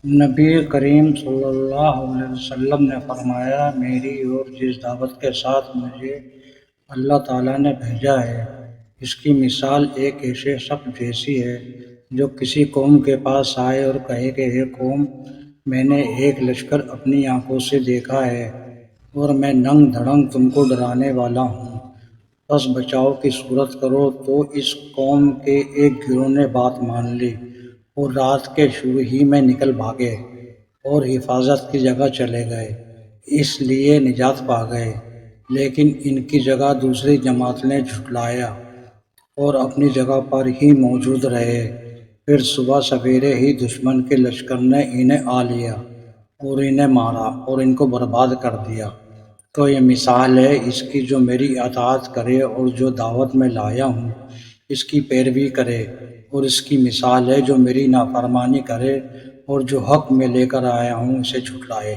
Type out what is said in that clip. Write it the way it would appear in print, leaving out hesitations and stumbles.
نبی کریم صلی اللہ علیہ وسلم نے فرمایا، میری اور جس دعوت کے ساتھ مجھے اللہ تعالیٰ نے بھیجا ہے، اس کی مثال ایک ایسے شخص جیسی ہے جو کسی قوم کے پاس آئے اور کہے کہ اے قوم، میں نے ایک لشکر اپنی آنکھوں سے دیکھا ہے اور میں ننگ دھڑنگ تم کو ڈرانے والا ہوں، پس بچاؤ کی صورت کرو۔ تو اس قوم کے ایک گروہ نے بات مان لی اور رات کے شروع ہی میں نکل بھاگے اور حفاظت کی جگہ چلے گئے، اس لیے نجات پا گئے۔ لیکن ان کی جگہ دوسری جماعت نے جھٹلایا اور اپنی جگہ پر ہی موجود رہے۔ پھر صبح سویرے ہی دشمن کے لشکر نے انہیں آ لیا اور انہیں مارا اور ان کو برباد کر دیا۔ تو یہ مثال ہے اس کی جو میری اطاعت کرے اور جو دعوت میں لایا ہوں اس کی پیروی کرے، اور اس کی مثال ہے جو میری نافرمانی کرے اور جو حق میں لے کر آیا ہوں اسے جھٹلائے۔